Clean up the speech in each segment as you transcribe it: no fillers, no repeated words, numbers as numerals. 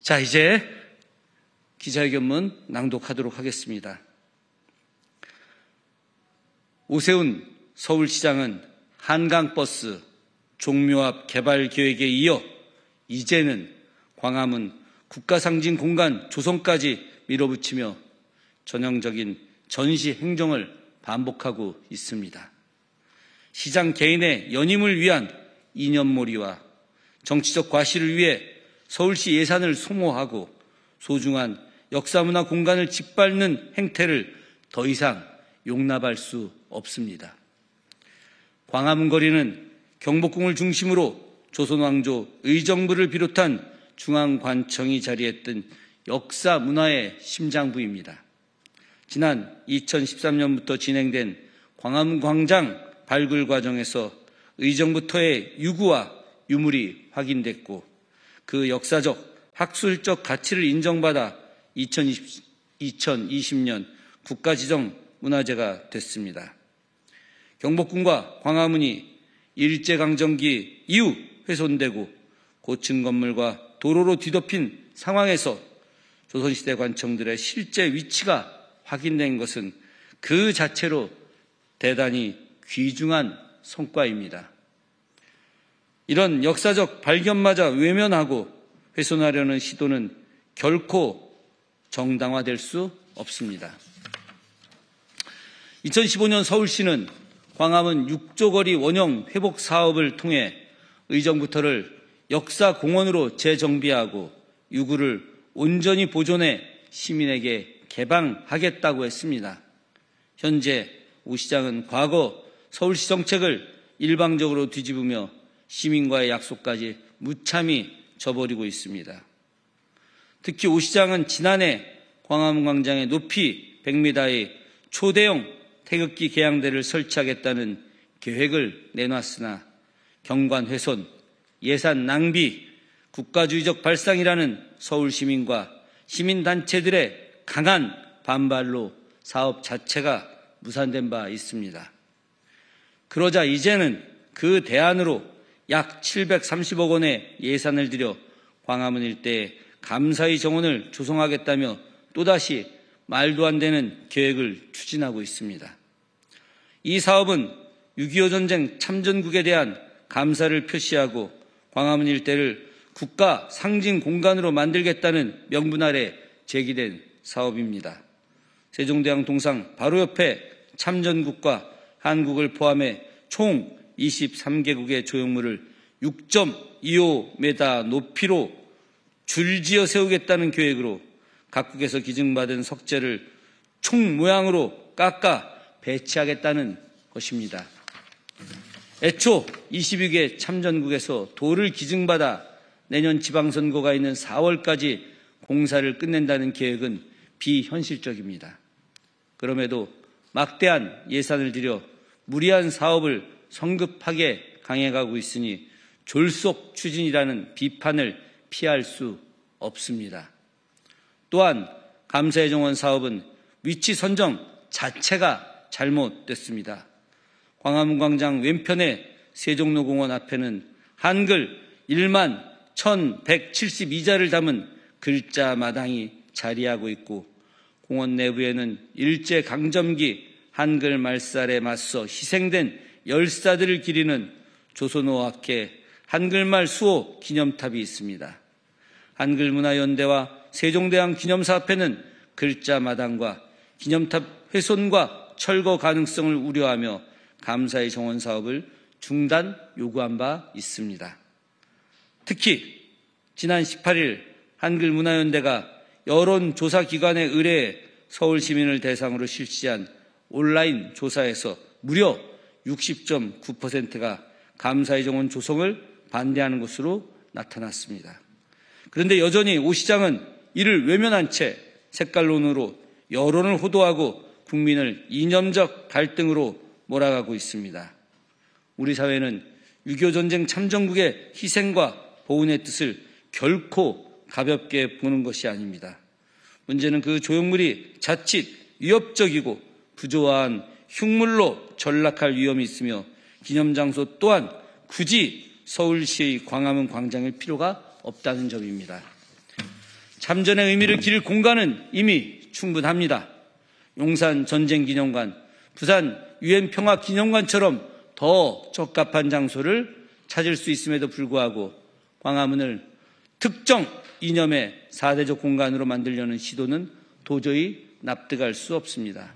자, 이제 기자회견문 낭독하도록 하겠습니다. 오세훈 서울시장은 한강버스 종묘 앞 개발 계획에 이어 이제는 광화문 국가상징 공간 조성까지 밀어붙이며 전형적인 전시 행정을 반복하고 있습니다. 시장 개인의 연임을 위한 이념몰이와 정치적 과시를 위해 서울시 예산을 소모하고 소중한 역사문화 공간을 짓밟는 행태를 더 이상 용납할 수 없습니다. 광화문 거리는 경복궁을 중심으로 조선왕조 의정부를 비롯한 중앙관청이 자리했던 역사 문화의 심장부입니다. 지난 2013년부터 진행된 광화문 광장 발굴 과정에서 의정부터의 유구와 유물이 확인됐고 그 역사적, 학술적 가치를 인정받아 2020년 국가지정 문화재가 됐습니다. 경복궁과 광화문이 일제강점기 이후 훼손되고 고층 건물과 도로로 뒤덮인 상황에서 조선시대 관청들의 실제 위치가 확인된 것은 그 자체로 대단히 귀중한 성과입니다. 이런 역사적 발견마저 외면하고 훼손하려는 시도는 결코 정당화될 수 없습니다. 2015년 서울시는 광화문 6조 거리 원형 회복 사업을 통해 의정부터를 역사공원으로 재정비하고 유구를 온전히 보존해 시민에게 개방하겠다고 했습니다. 현재 오 시장은 과거 서울시 정책을 일방적으로 뒤집으며 시민과의 약속까지 무참히 저버리고 있습니다. 특히 오 시장은 지난해 광화문 광장에 높이 100m의 초대형 태극기 개양대를 설치하겠다는 계획을 내놨으나 경관 훼손, 예산 낭비, 국가주의적 발상이라는 서울 시민과 시민단체들의 강한 반발로 사업 자체가 무산된 바 있습니다. 그러자 이제는 그 대안으로 약 730억 원의 예산을 들여 광화문 일대에 감사의 정원을 조성하겠다며 또다시 말도 안 되는 계획을 추진하고 있습니다. 이 사업은 6.25 전쟁 참전국에 대한 감사를 표시하고 광화문 일대를 국가 상징 공간으로 만들겠다는 명분 아래 제기된 사업입니다. 세종대왕 동상 바로 옆에 참전국과 한국을 포함해 총 23개국의 조형물을 6.25m 높이로 줄지어 세우겠다는 계획으로 각국에서 기증받은 석재를 총 모양으로 깎아 배치하겠다는 것입니다. 애초 22개 참전국에서 도를 기증받아 내년 지방선거가 있는 4월까지 공사를 끝낸다는 계획은 비현실적입니다. 그럼에도 막대한 예산을 들여 무리한 사업을 성급하게 강행하고 있으니 졸속 추진이라는 비판을 피할 수 없습니다. 또한 감사의 정원 사업은 위치 선정 자체가 잘못됐습니다. 광화문 광장 왼편의 세종로공원 앞에는 한글 1만 1172자를 담은 글자 마당이 자리하고 있고 공원 내부에는 일제강점기 한글 말살에 맞서 희생된 열사들을 기리는 조선어학회 한글말 수호 기념탑이 있습니다. 한글문화연대와 세종대왕 기념사 앞에는 글자 마당과 기념탑 훼손과 철거 가능성을 우려하며 감사의 정원 사업을 중단 요구한 바 있습니다. 특히 지난 18일 한글문화연대가 여론조사기관에 의뢰해 서울 시민을 대상으로 실시한 온라인 조사에서 무려 60.9%가 감사의 정원 조성을 반대하는 것으로 나타났습니다. 그런데 여전히 오 시장은 이를 외면한 채 색깔론으로 여론을 호도하고 국민을 이념적 갈등으로 몰아가고 있습니다. 우리 사회는 6.25 전쟁 참전국의 희생과 보훈의 뜻을 결코 가볍게 보는 것이 아닙니다. 문제는 그 조형물이 자칫 위협적이고 부조화한 흉물로 전락할 위험이 있으며 기념장소 또한 굳이 서울시의 광화문 광장일 필요가 없다는 점입니다. 참전의 의미를 기릴 공간은 이미 충분합니다. 용산 전쟁기념관, 부산 유엔평화기념관처럼 더 적합한 장소를 찾을 수 있음에도 불구하고 광화문을 특정 이념의 4대적 공간으로 만들려는 시도는 도저히 납득할 수 없습니다.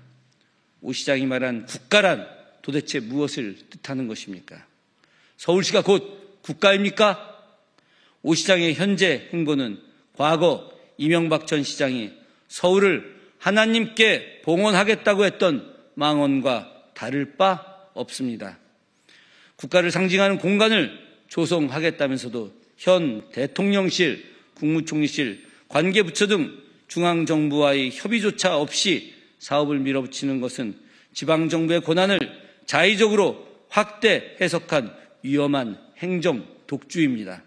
오 시장이 말한 국가란 도대체 무엇을 뜻하는 것입니까? 서울시가 곧 국가입니까? 오 시장의 현재 행보는 과거 이명박 전 시장이 서울을 하나님께 봉헌하겠다고 했던 망언과 다를 바 없습니다. 국가를 상징하는 공간을 조성하겠다면서도 현 대통령실, 국무총리실, 관계부처 등 중앙정부와의 협의조차 없이 사업을 밀어붙이는 것은 지방정부의 권한을 자의적으로 확대 해석한 위험한 행정 독주입니다.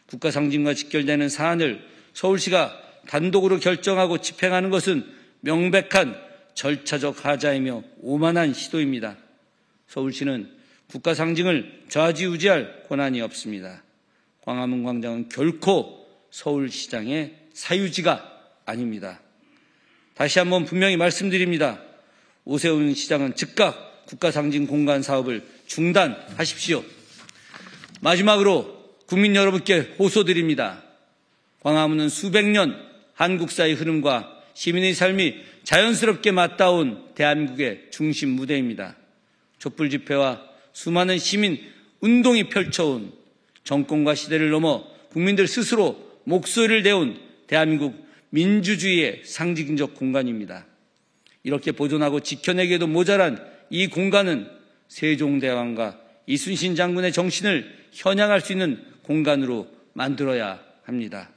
국가 상징과 직결되는 사안을 서울시가 단독으로 결정하고 집행하는 것은 명백한 절차적 하자이며 오만한 시도입니다. 서울시는 국가 상징을 좌지우지할 권한이 없습니다. 광화문 광장은 결코 서울시장의 사유지가 아닙니다. 다시 한번 분명히 말씀드립니다. 오세훈 시장은 즉각 국가 상징 공간 사업을 중단하십시오. 마지막으로 국민 여러분께 호소드립니다. 광화문은 수백 년 한국사의 흐름과 시민의 삶이 자연스럽게 맞닿아온 대한민국의 중심 무대입니다. 촛불 집회와 수많은 시민 운동이 펼쳐온 정권과 시대를 넘어 국민들 스스로 목소리를 내온 대한민국 민주주의의 상징적 공간입니다. 이렇게 보존하고 지켜내기에도 모자란 이 공간은 세종대왕과 이순신 장군의 정신을 현양할 수 있는 공간으로 만들어야 합니다.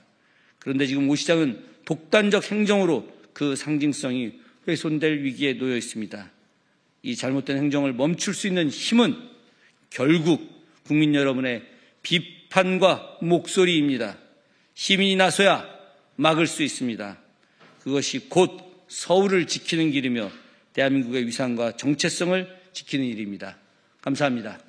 그런데 지금 오 시장은 독단적 행정으로 그 상징성이 훼손될 위기에 놓여 있습니다. 이 잘못된 행정을 멈출 수 있는 힘은 결국 국민 여러분의 비판과 목소리입니다. 시민이 나서야 막을 수 있습니다. 그것이 곧 서울을 지키는 길이며 대한민국의 위상과 정체성을 지키는 일입니다. 감사합니다.